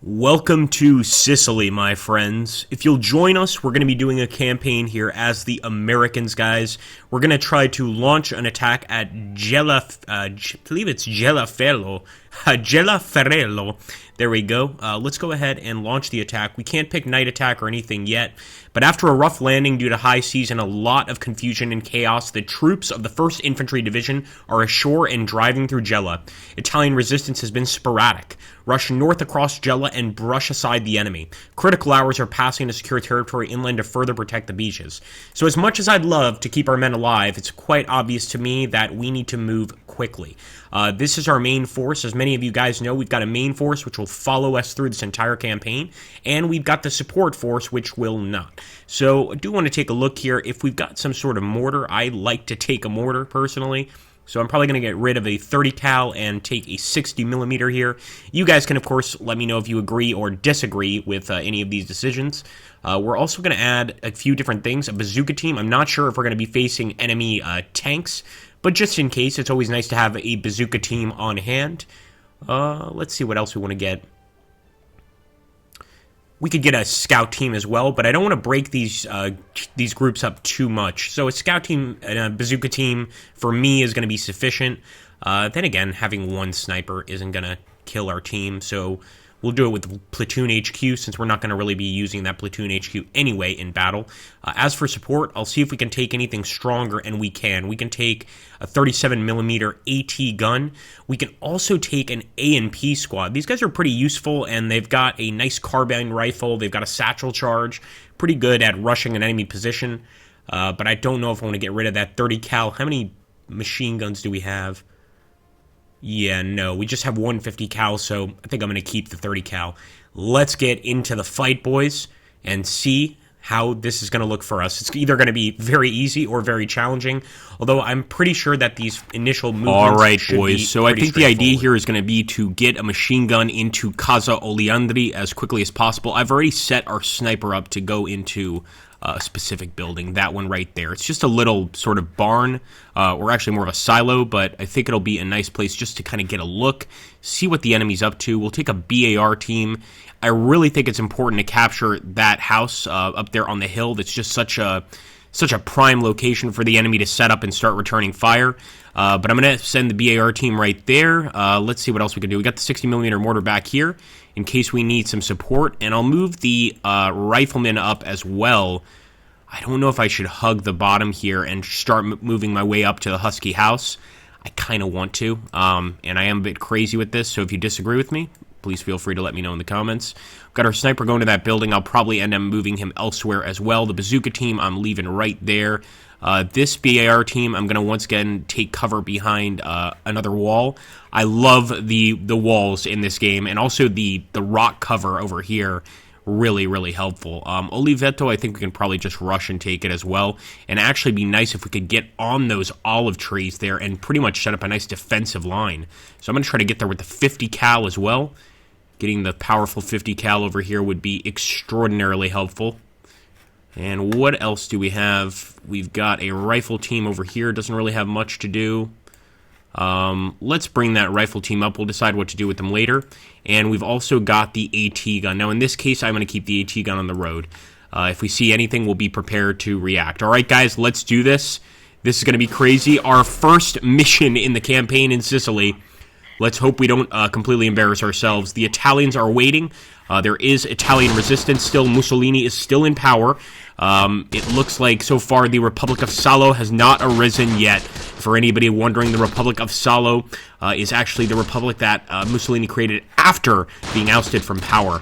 Welcome to Sicily, my friends. If you'll join us, we're going to be doing a campaign here as the Americans, guys. We're going to try to launch an attack at Gela, I believe it's Gelaferlo. Gelaferello. There we go. Let's go ahead and launch the attack. We can't pick night attack or anything yet, but after a rough landing due to high seas and a lot of confusion and chaos, the troops of the 1st Infantry Division are ashore and driving through Gela. Italian resistance has been sporadic. Rush north across Gela and brush aside the enemy. Critical hours are passing to secure territory inland to further protect the beaches. So as much as I'd love to keep our men alive, it's quite obvious to me that we need to move quickly. This is our main force. As many of you guys know, we've got a main force which will follow us through this entire campaign, and we've got the support force which will not. So I do want to take a look here. If we've got some sort of mortar, I like to take a mortar personally. So I'm probably going to get rid of a 30 cal and take a 60 millimeter here. You guys can, of course, let me know if you agree or disagree with any of these decisions. We're also going to add a few different things. A bazooka team. I'm not sure if we're going to be facing enemy tanks, but just in case, it's always nice to have a bazooka team on hand. Let's see what else we want to get. We could get a scout team as well, but I don't want to break these groups up too much. So a scout team and a bazooka team, for me, is going to be sufficient. Then again, having one sniper isn't going to kill our team, so we'll do it with platoon HQ, since we're not going to really be using that platoon HQ anyway in battle. As for support, I'll see if we can take anything stronger, and we can. We can take a 37mm AT gun. We can also take an A&P squad. These guys are pretty useful, and they've got a nice carbine rifle. They've got a satchel charge. Pretty good at rushing an enemy position. But I don't know if I want to get rid of that 30 cal. How many machine guns do we have? Yeah, no, we just have 150 cal, so I think I'm going to keep the 30 cal. Let's get into the fight, boys, and see how this is going to look for us. It's either going to be very easy or very challenging, although I'm pretty sure that these initial movements All right, should boys, be so I pretty think the idea straightforward. here is going to be to get a machine gun into Casa Oleandri as quickly as possible. I've already set our sniper up to go into a specific building, that one right there. It's just a little sort of barn, or actually more of a silo, but I think it'll be a nice place just to kind of get a look, see what the enemy's up to. We'll take a BAR team. I really think it's important to capture that house up there on the hill. That's just such a prime location for the enemy to set up and start returning fire. But I'm going to send the BAR team right there. Let's see what else we can do. We got the 60mm mortar back here in case we need some support, and I'll move the riflemen up as well. I don't know if I should hug the bottom here and start moving my way up to the Husky house. I kind of want to, and I am a bit crazy with this, so if you disagree with me, please feel free to let me know in the comments. We've got our sniper going to that building. I'll probably end up moving him elsewhere as well. The bazooka team, I'm leaving right there. This BAR team, I'm going to once again take cover behind another wall. I love the walls in this game, and also the rock cover over here. Really, really helpful. Oliveto, I think we can probably just rush and take it as well. And actually be nice if we could get on those olive trees there and pretty much set up a nice defensive line. So I'm going to try to get there with the 50 cal as well. Getting the powerful 50 cal over here would be extraordinarily helpful. And what else do we have? We've got a rifle team over here. Doesn't really have much to do. Let's bring that rifle team up. We'll decide what to do with them later. And we've also got the AT gun. Now, in this case, I'm going to keep the AT gun on the road. If we see anything, we'll be prepared to react. All right, guys, let's do this. This is going to be crazy. Our first mission in the campaign in Sicily. Let's hope we don't completely embarrass ourselves. The Italians are waiting. There is Italian resistance still. Mussolini is still in power. It looks like so far the Republic of Salo has not arisen yet. For anybody wondering, the Republic of Salo is actually the republic that Mussolini created after being ousted from power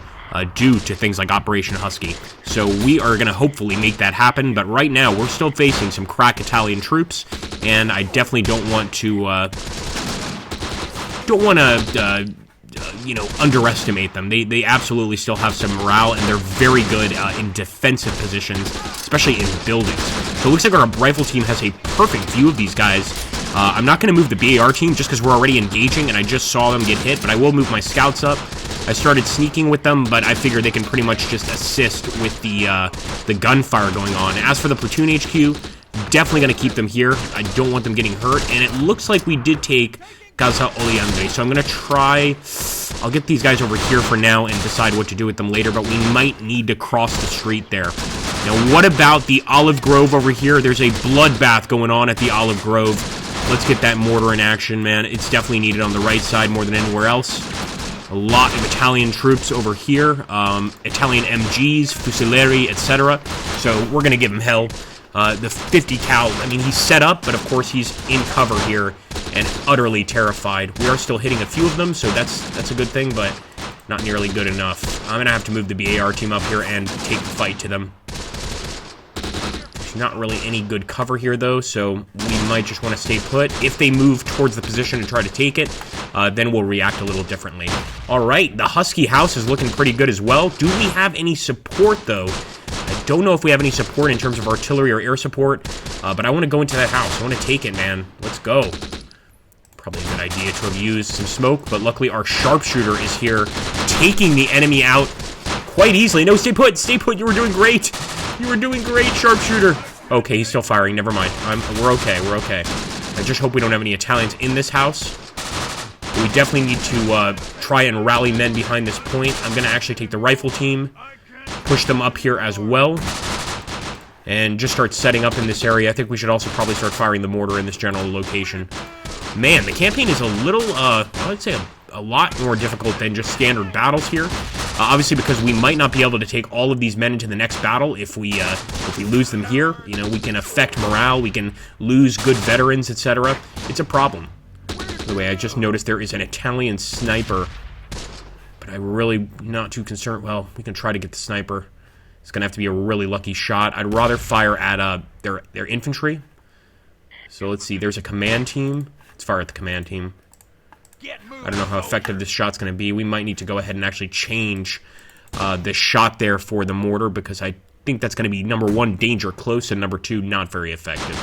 due to things like Operation Husky. So we are going to hopefully make that happen, but right now we're still facing some crack Italian troops, and I definitely don't want to underestimate them. They absolutely still have some morale, and they're very good in defensive positions, especially in buildings. So it looks like our rifle team has a perfect view of these guys. I'm not going to move the BAR team just because we're already engaging, and I just saw them get hit, but I will move my scouts up. I started sneaking with them, but I figure they can pretty much just assist with the gunfire going on. As for the platoon HQ, definitely going to keep them here. I don't want them getting hurt, and it looks like we did take Casa Oleandre. So I'm going to try... I'll get these guys over here for now and decide what to do with them later, but we might need to cross the street there. Now, what about the Olive Grove over here? There's a bloodbath going on at the Olive Grove. Let's get that mortar in action, man. It's definitely needed on the right side more than anywhere else. A lot of Italian troops over here. Italian MGs, Fucilieri, etc. So we're going to give him hell. The 50 cal, I mean, he's set up, but of course he's in cover here and utterly terrified. We are still hitting a few of them, so that's a good thing, but not nearly good enough. I'm going to have to move the BAR team up here and take the fight to them. There's not really any good cover here, though, so we might just want to stay put. If they move towards the position and try to take it, then we'll react a little differently. All right, the Husky house is looking pretty good as well. Do we have any support, though? I don't know if we have any support in terms of artillery or air support, but I want to go into that house. I want to take it, man. Let's go. Probably a good idea to have used some smoke, but luckily our sharpshooter is here, taking the enemy out quite easily. No, stay put, you were doing great. You were doing great, sharpshooter. Okay, he's still firing, never mind. We're okay. I just hope we don't have any Italians in this house. We definitely need to try and rally men behind this point. I'm going to actually take the rifle team, push them up here as well, and just start setting up in this area. I think we should also probably start firing the mortar in this general location. Man, the campaign is a little, I'd say a lot more difficult than just standard battles here. Obviously, because we might not be able to take all of these men into the next battle if we lose them here. You know, we can affect morale, we can lose good veterans, etc. It's a problem. By the way, I just noticed there is an Italian sniper, but I'm really not too concerned. Well, we can try to get the sniper. It's going to have to be a really lucky shot. I'd rather fire at their infantry. So let's see, there's a command team. Let's fire at the command team. I don't know how effective this shot's going to be. We might need to go ahead and actually change the shot there for the mortar, because I think that's going to be, number one, danger close, and number two, not very effective.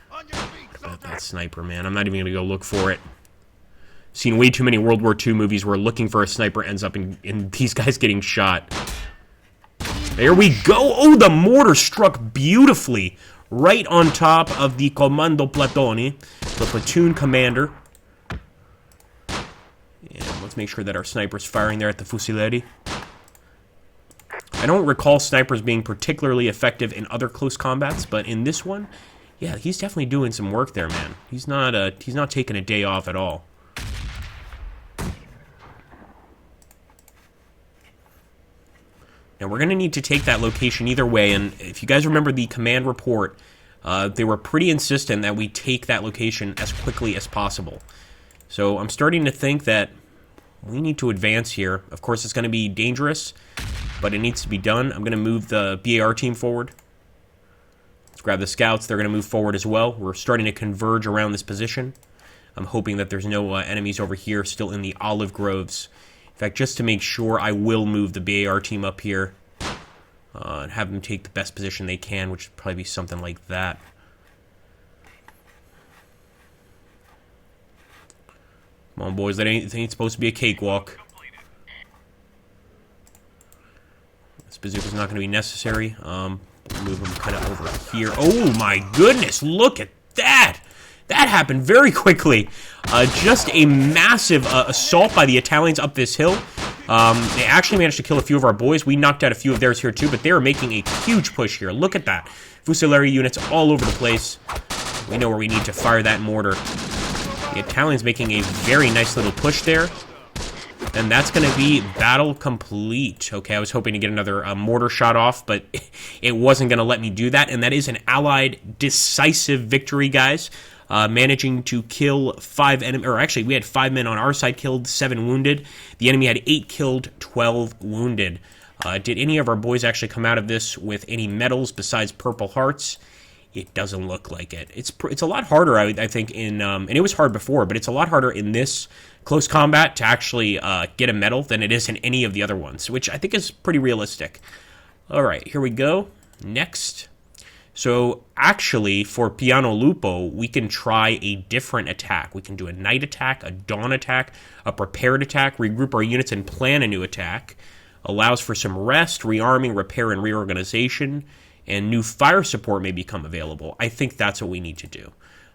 What about that sniper, man? I'm not even going to go look for it. Seen way too many World War II movies where looking for a sniper ends up in these guys getting shot. There we go! Oh, the mortar struck beautifully right on top of the Comando Platoni, the platoon commander. And let's make sure that our sniper's firing there at the Fucilieri. I don't recall snipers being particularly effective in other close combats, but in this one, yeah, he's definitely doing some work there, man. He's not taking a day off at all. Now, we're going to need to take that location either way, and if you guys remember the command report, they were pretty insistent that we take that location as quickly as possible. So I'm starting to think that we need to advance here. Of course, it's going to be dangerous, but it needs to be done. I'm going to move the BAR team forward. Let's grab the scouts. They're going to move forward as well. We're starting to converge around this position. I'm hoping that there's no enemies over here still in the olive groves. In fact, just to make sure, I will move the BAR team up here and have them take the best position they can, which would probably be something like that. Come on, boys. That ain't supposed to be a cakewalk. This bazooka's not going to be necessary. We'll move them kind of over here. Oh, my goodness. Look at that. That happened very quickly. Just a massive assault by the Italians up this hill. They actually managed to kill a few of our boys. We knocked out a few of theirs here, too, but they are making a huge push here. Look at that. Fucilieri units all over the place. We know where we need to fire that mortar. The Italians making a very nice little push there. And that's going to be battle complete. Okay, I was hoping to get another mortar shot off, but it wasn't going to let me do that. And that is an Allied decisive victory, guys. Managing to kill 5 enemy, or actually we had 5 men on our side killed, 7 wounded. The enemy had 8 killed, 12 wounded. Did any of our boys actually come out of this with any medals besides Purple Hearts? It doesn't look like it. It's a lot harder, I think, and it was hard before, but it's a lot harder in this close combat to actually get a medal than it is in any of the other ones, which I think is pretty realistic. All right, here we go. Next. So, actually, for Piano Lupo, we can try a different attack. We can do a night attack, a dawn attack, a prepared attack, regroup our units and plan a new attack. Allows for some rest, rearming, repair, and reorganization, and new fire support may become available. I think that's what we need to do.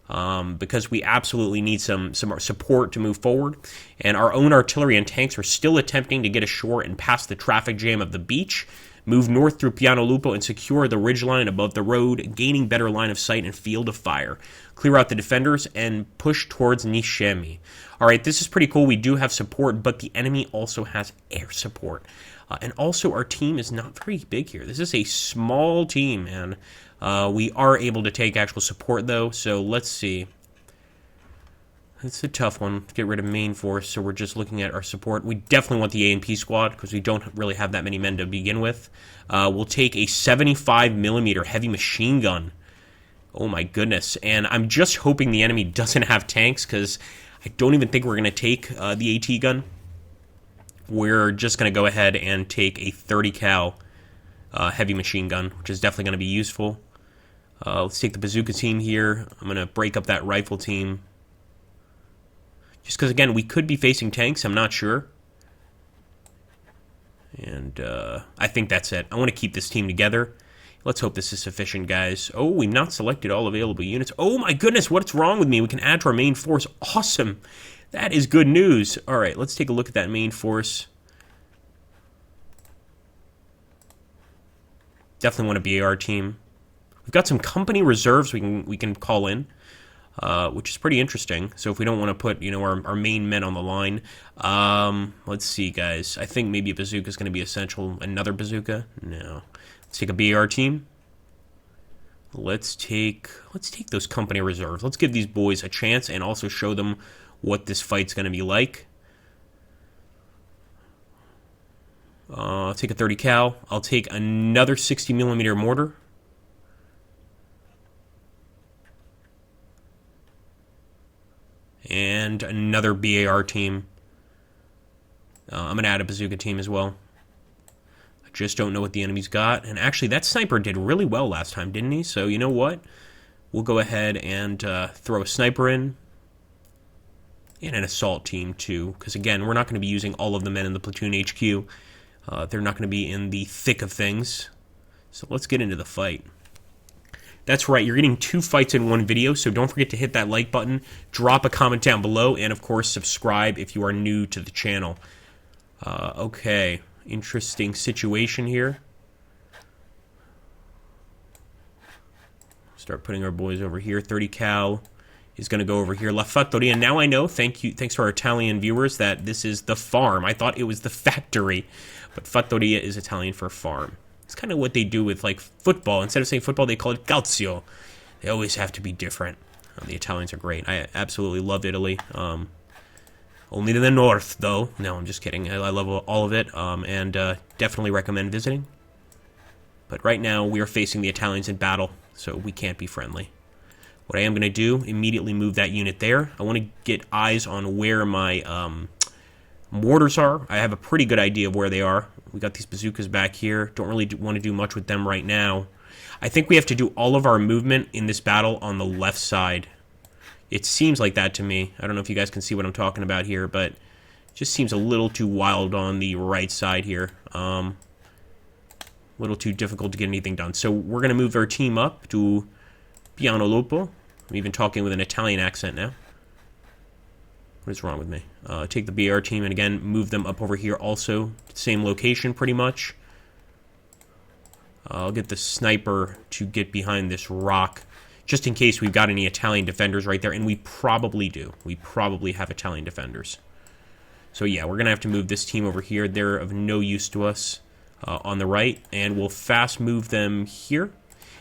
because we absolutely need some support to move forward. And our own artillery and tanks are still attempting to get ashore and past the traffic jam of the beach, move north through Piano Lupo and secure the ridgeline above the road, gaining better line of sight and field of fire. Clear out the defenders and push towards Nishemi. All right, this is pretty cool. We do have support, but the enemy also has air support. And also, our team is not very big here. This is a small team, man. We are able to take actual support, though, so let's see. It's a tough one to get rid of main force, so we're just looking at our support. We definitely want the A&P squad, because we don't really have that many men to begin with. We'll take a 75mm heavy machine gun. Oh my goodness, and I'm just hoping the enemy doesn't have tanks, because I don't even think we're going to take the AT gun. We're just going to go ahead and take a 30 cal heavy machine gun, which is definitely going to be useful. Let's take the bazooka team here. I'm going to break up that rifle team. Just because, again, we could be facing tanks. I'm not sure. And I think that's it. I want to keep this team together. Let's hope this is sufficient, guys. Oh, we've not selected all available units. Oh, my goodness, what's wrong with me? We can add to our main force. Awesome. That is good news. All right, let's take a look at that main force. Definitely want a BAR team. We've got some company reserves we can call in, which is pretty interesting. So if we don't want to put, you know, our main men on the line, let's see, guys. I think maybe a bazooka is going to be essential. Another bazooka? No. Let's take a BAR team. Let's take those company reserves. Let's give these boys a chance and also show them what this fight's going to be like. I'll take a 30 cal. I'll take another 60mm mortar. And another BAR team. I'm going to add a bazooka team as well. I just don't know what the enemy's got. And actually, that sniper did really well last time, didn't he? So, you know what? We'll go ahead and throw a sniper in. And an assault team, too. Because, again, we're not going to be using all of the men in the platoon HQ. They're not going to be in the thick of things. So let's get into the fight. That's right, you're getting 2 fights in one video, so don't forget to hit that like button, drop a comment down below, and of course subscribe if you are new to the channel. Okay, interesting situation here. Start putting our boys over here. 30 cal is going to go over here. La Fattoria. Now I know, thanks to our Italian viewers, that this is the farm. I thought it was the factory, but Fattoria is Italian for farm. It's kind of what they do with, like, football. Instead of saying football, they call it calcio. They always have to be different. The Italians are great. I absolutely love Italy. Only to the north, though. No, I'm just kidding. I love all of it, and definitely recommend visiting. But right now, we are facing the Italians in battle, so we can't be friendly. What I am going to do, immediately move that unit there. I want to get eyes on where my mortars are. I have a pretty good idea of where they are. We got these bazookas back here. Don't really want to do much with them right now. I think we have to do all of our movement in this battle on the left side. It seems like that to me. I don't know if you guys can see what I'm talking about here, but it just seems a little too wild on the right side here. A little too difficult to get anything done. So we're going to move our team up to Piano Lupo. I'm even talking with an Italian accent now. What is wrong with me? Take the BR team and again move them up over here also. Same location pretty much. I'll get the sniper to get behind this rock just in case we've got any Italian defenders right there. And we probably do. We probably have Italian defenders. So yeah, we're going to have to move this team over here. They're of no use to us on the right. And we'll fast move them here.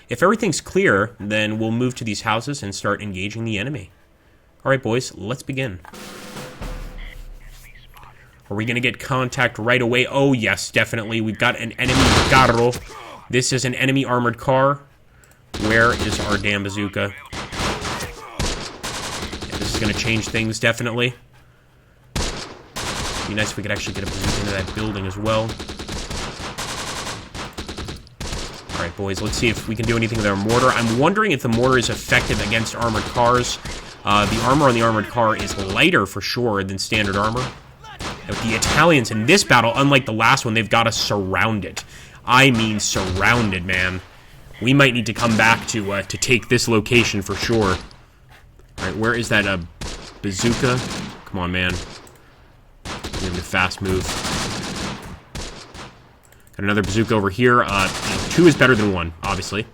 If everything's clear, then we'll move to these houses and start engaging the enemy. Alright, boys, let's begin. Are we going to get contact right away? Oh, yes, definitely. We've got an enemy carro. This is an enemy armored car. Where is our damn bazooka? Yeah, this is going to change things, definitely. It'd be nice if we could actually get a bazooka into that building as well. Alright, boys, let's see if we can do anything with our mortar. I'm wondering if the mortar is effective against armored cars. The armor on the armored car is lighter, for sure, than standard armor. And with the Italians in this battle, unlike the last one, they've got us surrounded. I mean surrounded, man. We might need to come back to take this location for sure. Alright, where is that bazooka? Come on, man. Give him a fast move. Got another bazooka over here. 2 is better than 1, obviously.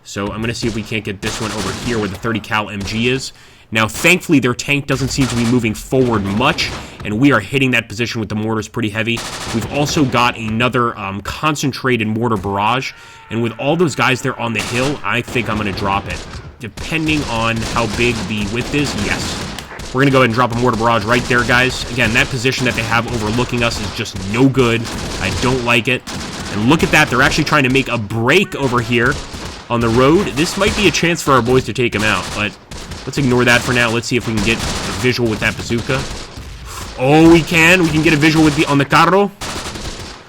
So I'm going to see if we can't get this one over here where the 30 cal MG is. Now, thankfully, their tank doesn't seem to be moving forward much, and we are hitting that position with the mortars pretty heavy. We've also got another concentrated mortar barrage, and with all those guys there on the hill, I think I'm going to drop it. Depending on how big the width is, yes. We're going to go ahead and drop a mortar barrage right there, guys. Again, that position that they have overlooking us is just no good. I don't like it. And look at that, they're actually trying to make a break over here on the road. This might be a chance for our boys to take him out, but let's ignore that for now. Let's see if we can get a visual with that bazooka. Oh, we can. We can get a visual with on the carro.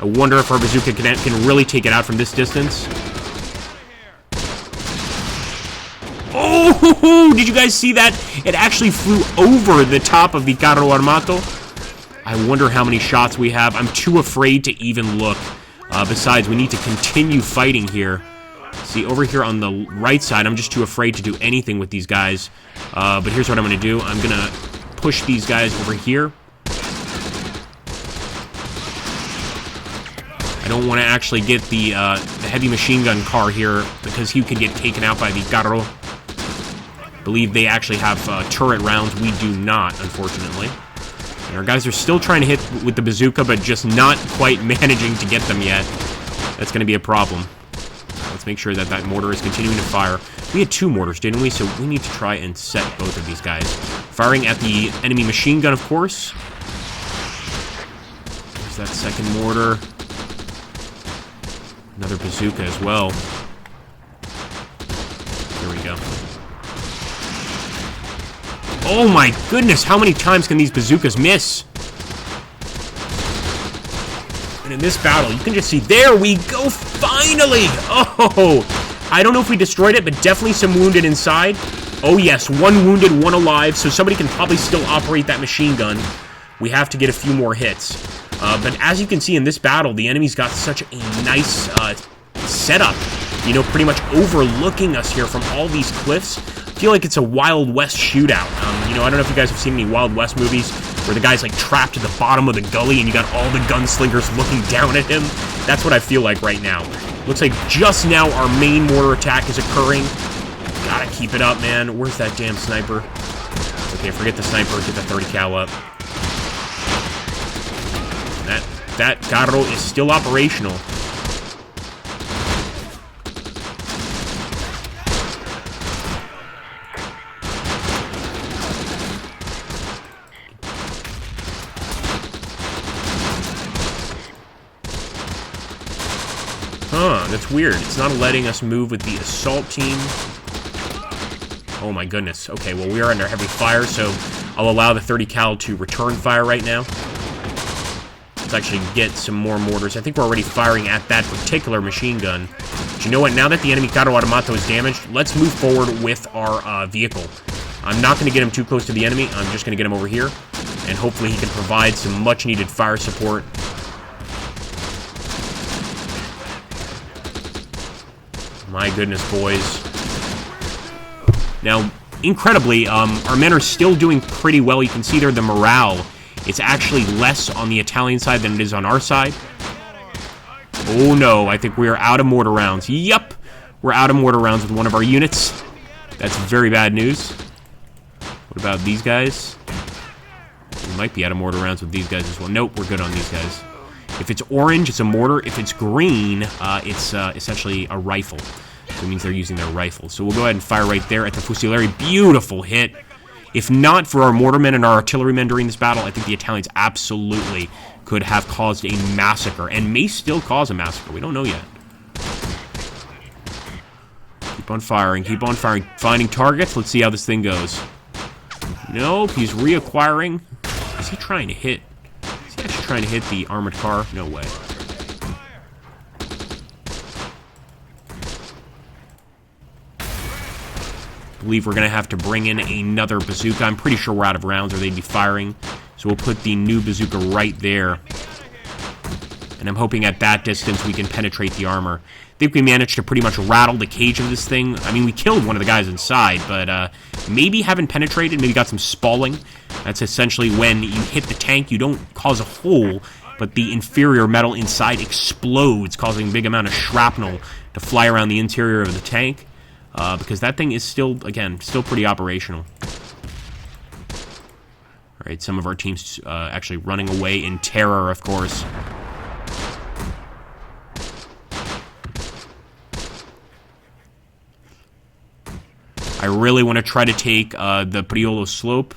I wonder if our bazooka can really take it out from this distance. Oh, did you guys see that? It actually flew over the top of the carro armato. I wonder how many shots we have. I'm too afraid to even look. Besides, we need to continue fighting here. See, over here on the right side, I'm just too afraid to do anything with these guys. But here's what I'm going to do. I'm going to push these guys over here. I don't want to actually get the heavy machine gun car here because he could get taken out by the carro. I believe they actually have turret rounds. We do not, unfortunately. And our guys are still trying to hit with the bazooka, but just not quite managing to get them yet. That's going to be a problem. Let's make sure that that mortar is continuing to fire. We had 2 mortars, didn't we? So we need to try and set both of these guys. Firing at the enemy machine gun, of course. There's that second mortar. Another bazooka as well. Here we go. Oh my goodness, how many times can these bazookas miss? And in this battle, you can just see, there we go, finally! Oh, I don't know if we destroyed it, but definitely some wounded inside. Oh yes, 1 wounded, 1 alive, so somebody can probably still operate that machine gun. We have to get a few more hits. But as you can see in this battle, the enemy's got such a nice setup. You know, pretty much overlooking us here from all these cliffs. I feel like it's a Wild West shootout. You know, I don't know if you guys have seen any Wild West movies where the guy's like trapped at the bottom of the gully and you got all the gunslingers looking down at him. That's what I feel like right now. Looks like just now our main mortar attack is occurring. Gotta keep it up, man. Where's that damn sniper? Okay, forget the sniper. Get the 30 cal up. That carro is still operational. Huh, that's weird. It's not letting us move with the assault team. Oh my goodness. Okay, well, we are under heavy fire, so I'll allow the 30 cal to return fire right now. Let's actually get some more mortars. I think we're already firing at that particular machine gun. But you know what? Now that the enemy carro armato is damaged, let's move forward with our vehicle. I'm not going to get him too close to the enemy. I'm just going to get him over here. And hopefully he can provide some much-needed fire support. My goodness, boys. Now, incredibly, our men are still doing pretty well. You can see there the morale. It's actually less on the Italian side than it is on our side. Oh no, I think we are out of mortar rounds. Yup, we're out of mortar rounds with one of our units. That's very bad news. What about these guys? We might be out of mortar rounds with these guys as well. Nope, we're good on these guys. If it's orange, it's a mortar. If it's green, it's essentially a rifle. So it means they're using their rifle. So we'll go ahead and fire right there at the Fucilieri. Beautiful hit. If not for our mortarmen and our artillerymen during this battle, I think the Italians absolutely could have caused a massacre, and may still cause a massacre. We don't know yet. Keep on firing, finding targets. Let's see how this thing goes. Nope, he's reacquiring. Is he trying to hit? Is he actually trying to hit the armored car? No way. I believe we're going to have to bring in another bazooka. I'm pretty sure we're out of rounds or they'd be firing. So we'll put the new bazooka right there. And I'm hoping at that distance we can penetrate the armor. I think we managed to pretty much rattle the cage of this thing. I mean, we killed one of the guys inside, but maybe haven't penetrated, maybe got some spalling. That's essentially when you hit the tank, you don't cause a hole, but the inferior metal inside explodes, causing a big amount of shrapnel to fly around the interior of the tank, because that thing is still, again, still pretty operational. All right, some of our team's actually running away in terror, of course. I really want to try to take the Priolo slope,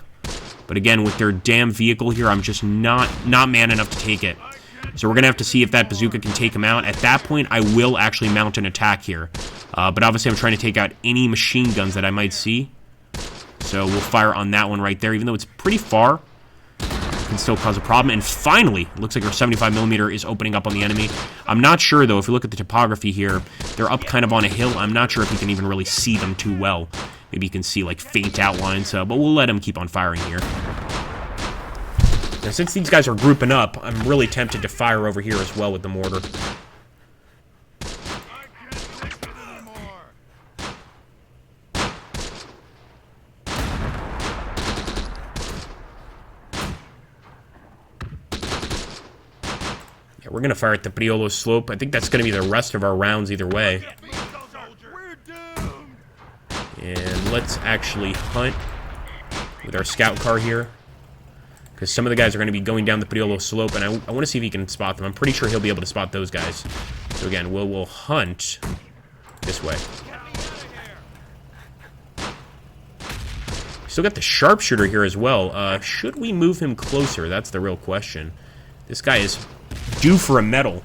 but again, with their damn vehicle here, I'm just not man enough to take it. So we're going to have to see if that bazooka can take him out. At that point, I will actually mount an attack here. But obviously, I'm trying to take out any machine guns that I might see. So we'll fire on that one right there, even though it's pretty far. It can still cause a problem. And finally, it looks like our 75mm is opening up on the enemy. I'm not sure, though, if you look at the topography here, they're up kind of on a hill. I'm not sure if you can even really see them too well. Maybe you can see, like, faint outlines, but we'll let them keep on firing here. Now, since these guys are grouping up, I'm really tempted to fire over here as well with the mortar. Yeah, we're going to fire at the Priolo slope. I think that's going to be the rest of our rounds either way. And let's actually hunt with our scout car here, because some of the guys are going to be going down the Priolo slope, and I want to see if he can spot them. I'm pretty sure he'll be able to spot those guys. So again, we'll hunt this way. Still got the sharpshooter here as well. Should we move him closer? That's the real question. This guy is due for a medal.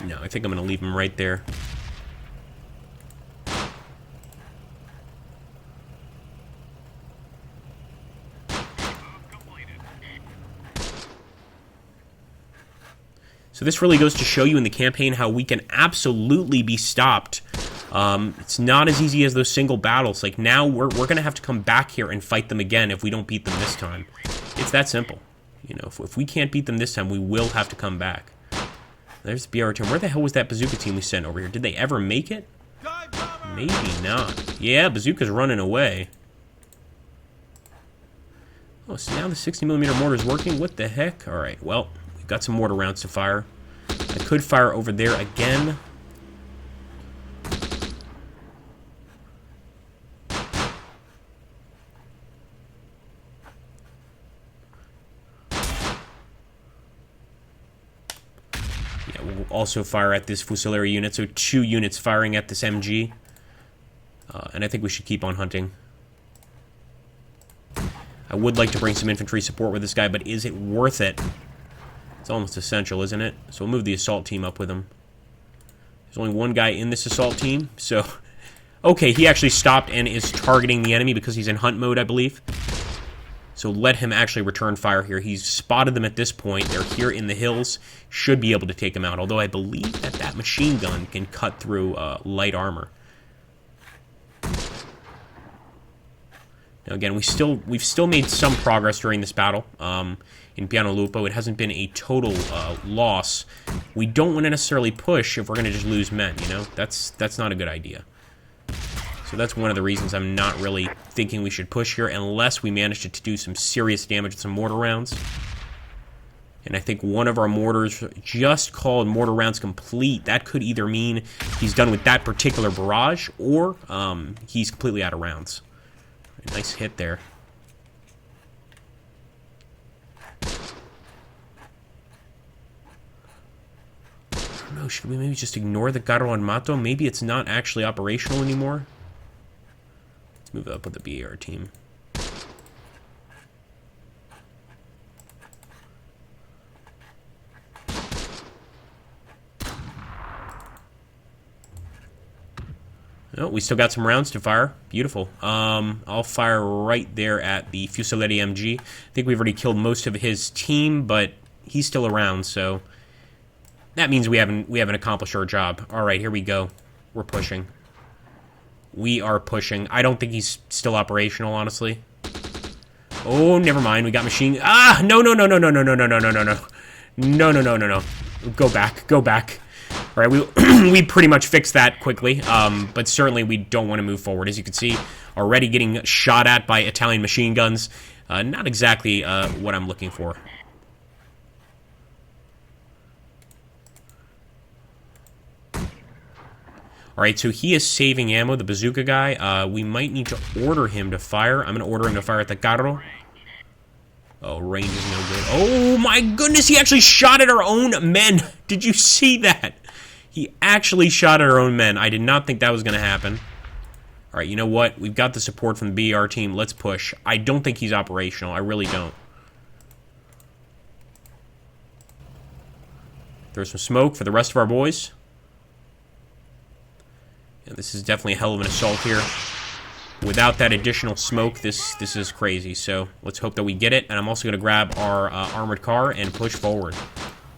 No, I think I'm going to leave him right there. So this really goes to show you in the campaign how we can absolutely be stopped. It's not as easy as those single battles. Like, now we're going to have to come back here and fight them again if we don't beat them this time. It's that simple. You know, if we can't beat them this time, we will have to come back. There's the BR team. Where the hell was that bazooka team we sent over here? Did they ever make it? Maybe not. Yeah, bazooka's running away. Oh, so now the 60mm mortar is working? What the heck? Alright, well, we've got some mortar rounds to fire. I could fire over there again. Yeah, we'll also fire at this Fusilieri unit, so 2 units firing at this MG. And I think we should keep on hunting. I would like to bring some infantry support with this guy, but is it worth it? It's almost essential, isn't it? So we'll move the assault team up with him. There's only one guy in this assault team, so... Okay, he actually stopped and is targeting the enemy because he's in hunt mode, I believe. So let him actually return fire here. He's spotted them at this point. They're here in the hills. Should be able to take them out, although I believe that that machine gun can cut through light armor. Now again, we've still made some progress during this battle in Piano Lupo. It hasn't been a total loss. We don't want to necessarily push if we're going to just lose men, you know? That's not a good idea. So that's one of the reasons I'm not really thinking we should push here unless we manage to do some serious damage with some mortar rounds. And I think one of our mortars just called mortar rounds complete. That could either mean he's done with that particular barrage or he's completely out of rounds. Nice hit there. I don't know, should we maybe just ignore the Carro Armato? Maybe it's not actually operational anymore. Let's move up with the BAR team. Oh, we still got some rounds to fire. Beautiful. I'll fire right there at the Fusilieri MG. I think we've already killed most of his team, but he's still around, so that means we haven't accomplished our job. All right, here we go. We're pushing. We are pushing. I don't think he's still operational, honestly. Oh, never mind. We got machine... Ah! No, no, no, no, no, no, no, no, no, no, no, no. No, no, no, no, no. Go back. Go back. All right, we pretty much fixed that quickly, but certainly we don't want to move forward. As you can see, already getting shot at by Italian machine guns. Not exactly what I'm looking for. Alright, so he is saving ammo, the bazooka guy. We might need to order him to fire. I'm going to order him to fire at the carro. Oh, range is no good. Oh my goodness, he actually shot at our own men. Did you see that? He actually shot at our own men. I did not think that was going to happen. Alright, you know what? We've got the support from the BR team. Let's push. I don't think he's operational. I really don't. There's some smoke for the rest of our boys. Yeah, this is definitely a hell of an assault here. Without that additional smoke, this is crazy. So let's hope that we get it. And I'm also going to grab our armored car and push forward.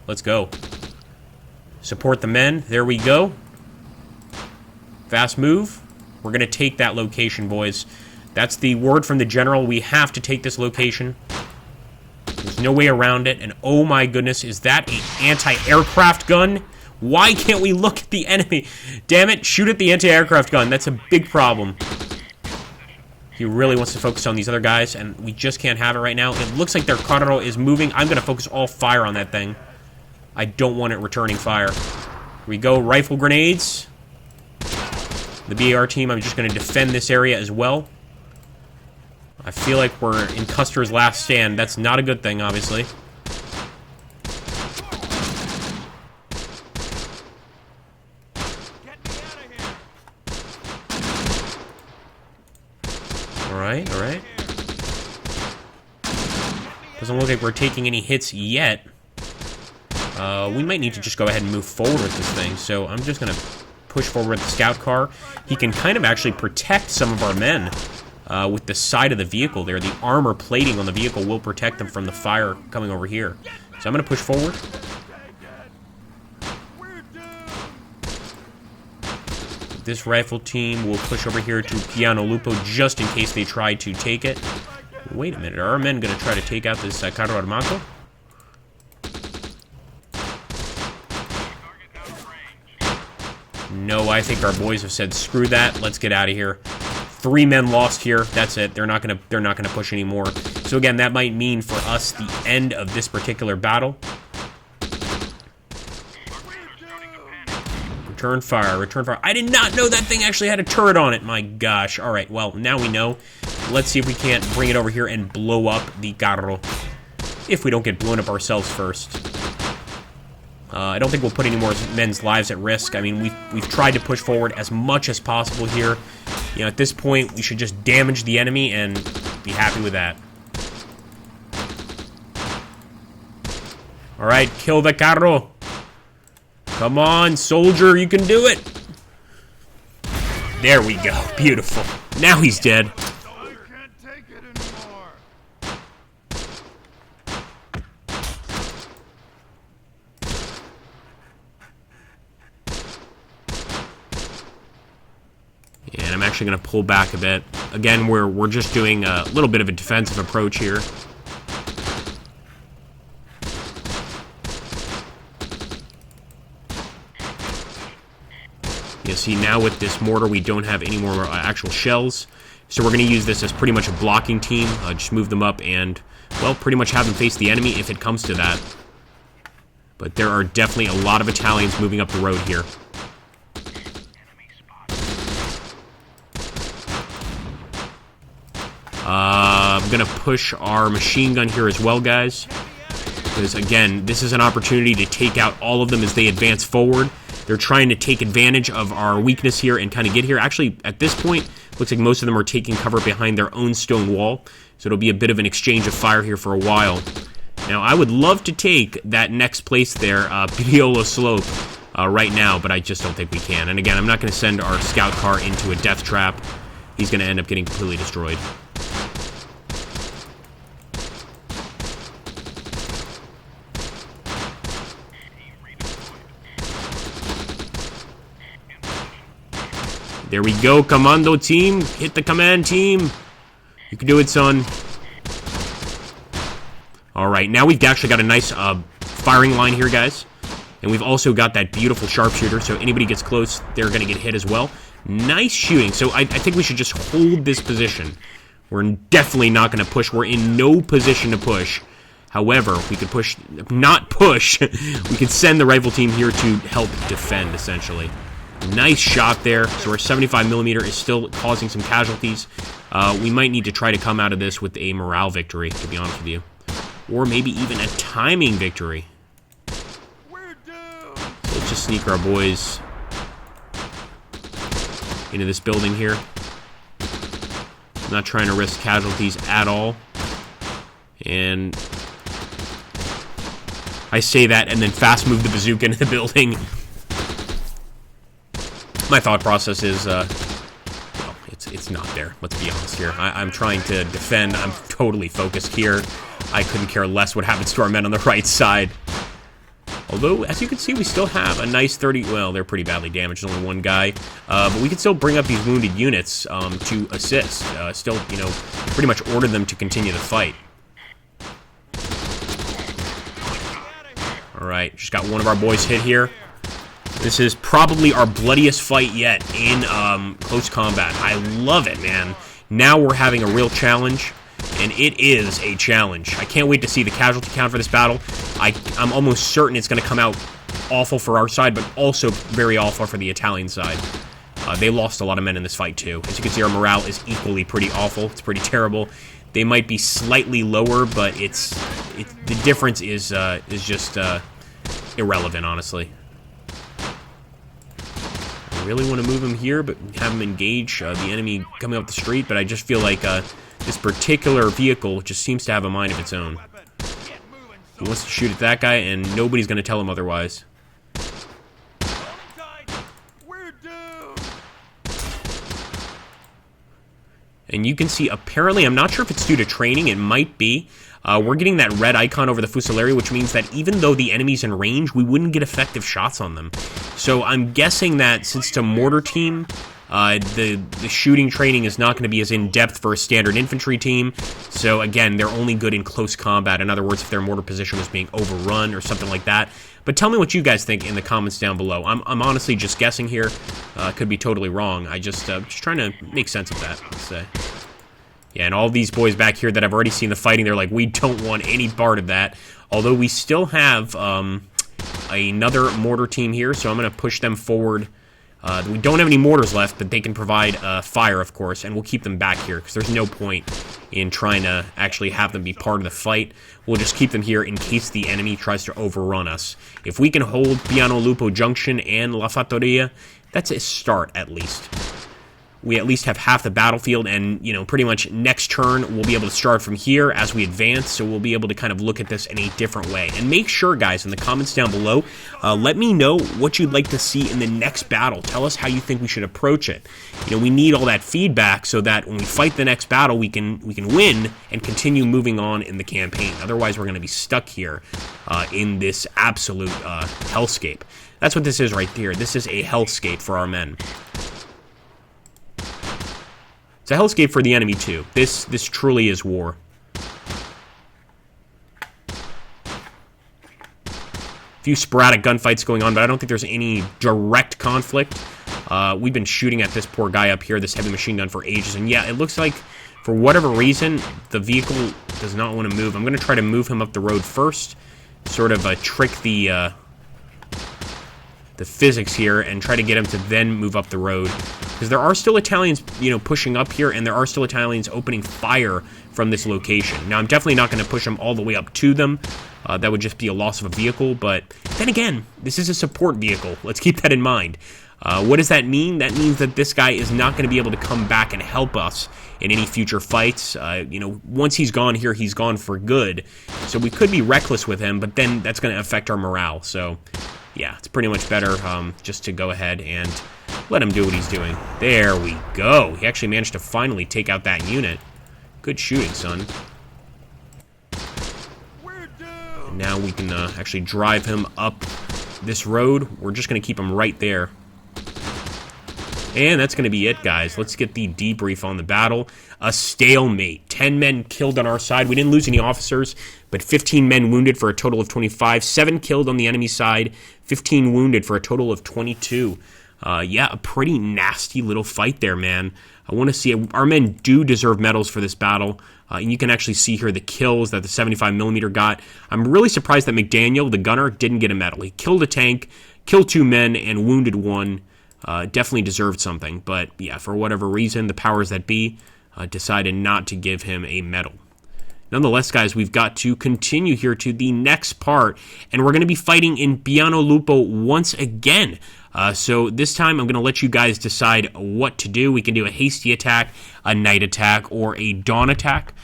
Let's go. Support the men. There we go. Fast move. We're going to take that location, boys. That's the word from the general. We have to take this location. There's no way around it. And oh my goodness, is that an anti-aircraft gun? Why can't we look at the enemy? Damn it, shoot at the anti-aircraft gun. That's a big problem. He really wants to focus on these other guys, and we just can't have it right now. It looks like their carro is moving. I'm going to focus all fire on that thing. I don't want it returning fire. Here we go, rifle grenades. The BAR team, I'm just going to defend this area as well. I feel like we're in Custer's last stand. That's not a good thing, obviously. Alright, alright. Doesn't look like we're taking any hits yet. We might need to just go ahead and move forward with this thing. So I'm just going to push forward with the scout car. He can kind of actually protect some of our men with the side of the vehicle there. The armor plating on the vehicle will protect them from the fire coming over here. So I'm going to push forward. This rifle team will push over here to Piano Lupo just in case they try to take it. Wait a minute, are our men going to try to take out this carro armato? No, I think our boys have said screw that. Let's get out of here. 3 men lost here. That's it. They're not gonna push anymore. So again, that might mean for us the end of this particular battle. Return fire, return fire. I did not know that thing actually had a turret on it. My gosh. All right, well, now we know. Let's see if we can't bring it over here and blow up the carro. If we don't get blown up ourselves first. I don't think we'll put any more men's lives at risk. I mean, we've tried to push forward as much as possible here. You know, at this point, we should just damage the enemy and be happy with that. All right, kill the carro. Come on, soldier, you can do it. There we go. Beautiful. Now he's dead. And I'm actually going to pull back a bit. Again, we're just doing a little bit of a defensive approach here. You see, now with this mortar, we don't have any more actual shells. So we're going to use this as pretty much a blocking team. Just move them up and, well, pretty much have them face the enemy if it comes to that. But there are definitely a lot of Italians moving up the road here. I'm going to push our machine gun here as well, guys. Because, again, this is an opportunity to take out all of them as they advance forward. They're trying to take advantage of our weakness here and kind of get here. Actually, at this point, looks like most of them are taking cover behind their own stone wall. So it'll be a bit of an exchange of fire here for a while. Now, I would love to take that next place there, Piolo Slope, right now, but I just don't think we can. And again, I'm not going to send our scout car into a death trap. He's going to end up getting completely destroyed. There we go, commando team. Hit the command team. You can do it, son. Alright, now we've actually got a nice firing line here, guys. And we've also got that beautiful sharpshooter, so anybody gets close, they're going to get hit as well. Nice shooting. So I think we should just hold this position. We're definitely not going to push. We're in no position to push. However, we could push, not push. We could send the rifle team here to help defend, essentially. Nice shot there. So our 75mm is still causing some casualties. We might need to try to come out of this with a morale victory, to be honest with you. Or maybe even a timing victory. So let's just sneak our boys into this building here. I'm not trying to risk casualties at all. And I say that and then fast move the bazooka into the building. My thought process is, well, it's not there. Let's be honest here. I'm trying to defend. I'm totally focused here. I couldn't care less what happens to our men on the right side. Although, as you can see, we still have a nice 30... Well, they're pretty badly damaged. There's only one guy. But we can still bring up these wounded units to assist. Still, you know, pretty much order them to continue the fight. Alright, just got one of our boys hit here. This is probably our bloodiest fight yet in close combat. I love it, man. Now we're having a real challenge, and it is a challenge. I can't wait to see the casualty count for this battle. I'm almost certain it's going to come out awful for our side, but also very awful for the Italian side. They lost a lot of men in this fight, too. As you can see, our morale is equally pretty awful. It's pretty terrible. They might be slightly lower, but the difference is just irrelevant, honestly. I really want to move him here, but have him engage the enemy coming up the street, but I just feel like this particular vehicle just seems to have a mind of its own. He wants to shoot at that guy, and nobody's going to tell him otherwise. And you can see, apparently, I'm not sure if it's due to training, it might be. We're getting that red icon over the Fusileria, which means that even though the enemy's in range, we wouldn't get effective shots on them. So I'm guessing that since it's a mortar team, the shooting training is not going to be as in-depth for a standard infantry team. So again, they're only good in close combat. In other words, if their mortar position was being overrun or something like that. But tell me what you guys think in the comments down below. I'm honestly just guessing here. Could be totally wrong. I just trying to make sense of that, let's say. Yeah, and all these boys back here that I've already seen the fighting, they're like, we don't want any part of that. Although we still have another mortar team here, so I'm going to push them forward. We don't have any mortars left, but they can provide fire, of course, and we'll keep them back here, because there's no point in trying to actually have them be part of the fight. We'll just keep them here in case the enemy tries to overrun us. If we can hold Piano Lupo Junction and La Fattoria, that's a start, at least. We at least have half the battlefield, and, you know, pretty much next turn we'll be able to start from here as we advance, so we'll be able to kind of look at this in a different way. And make sure, guys, in the comments down below, let me know what you'd like to see in the next battle. Tell us how you think we should approach it. You know, we need all that feedback so that when we fight the next battle, we can win and continue moving on in the campaign. Otherwise, we're going to be stuck here in this absolute hellscape. That's what this is right here. This is a hellscape for our men. It's a hellscape for the enemy, too. This truly is war. A few sporadic gunfights going on, but I don't think there's any direct conflict. We've been shooting at this poor guy up here, this heavy machine gun, for ages, and yeah, it looks like, for whatever reason, the vehicle does not want to move. I'm going to try to move him up the road first, sort of trick the physics here, and try to get him to then move up the road. Because there are still Italians, you know, pushing up here, and there are still Italians opening fire from this location. Now, I'm definitely not going to push them all the way up to them. That would just be a loss of a vehicle, but then again, this is a support vehicle. Let's keep that in mind. What does that mean? That means that this guy is not going to be able to come back and help us in any future fights. You know, once he's gone here, he's gone for good. So we could be reckless with him, but then that's going to affect our morale. So, yeah, it's pretty much better just to go ahead and let him do what he's doing. There we go. He actually managed to finally take out that unit. Good shooting, son. And now we can actually drive him up this road. We're just going to keep him right there. And that's going to be it, guys. Let's get the debrief on the battle. A stalemate. 10 men killed on our side. We didn't lose any officers, but 15 men wounded for a total of 25. 7 killed on the enemy side. 15 wounded for a total of 22. Yeah, a pretty nasty little fight there, man. I want to see it. Our men do deserve medals for this battle. And you can actually see here the kills that the 75mm got. I'm really surprised that McDaniel, the gunner, didn't get a medal. He killed a tank, killed 2 men, and wounded 1. Definitely deserved something. But yeah, for whatever reason, the powers that be decided not to give him a medal. Nonetheless, guys, we've got to continue here to the next part, and we're going to be fighting in Piano Lupo once again. So this time I'm going to let you guys decide what to do. We can do a hasty attack, a night attack, or a dawn attack.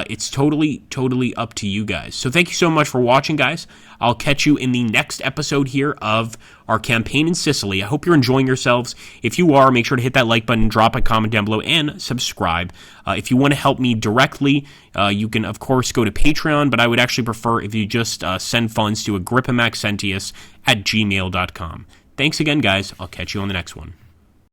It's totally up to you guys. So thank you so much for watching, guys. I'll catch you in the next episode here of our campaign in Sicily. I hope you're enjoying yourselves. If you are, make sure to hit that like button, drop a comment down below, and subscribe. If you want to help me directly, you can, of course, go to Patreon, but I would actually prefer if you just send funds to agrippaMaxentius@gmail.com. Thanks again, guys. I'll catch you on the next one.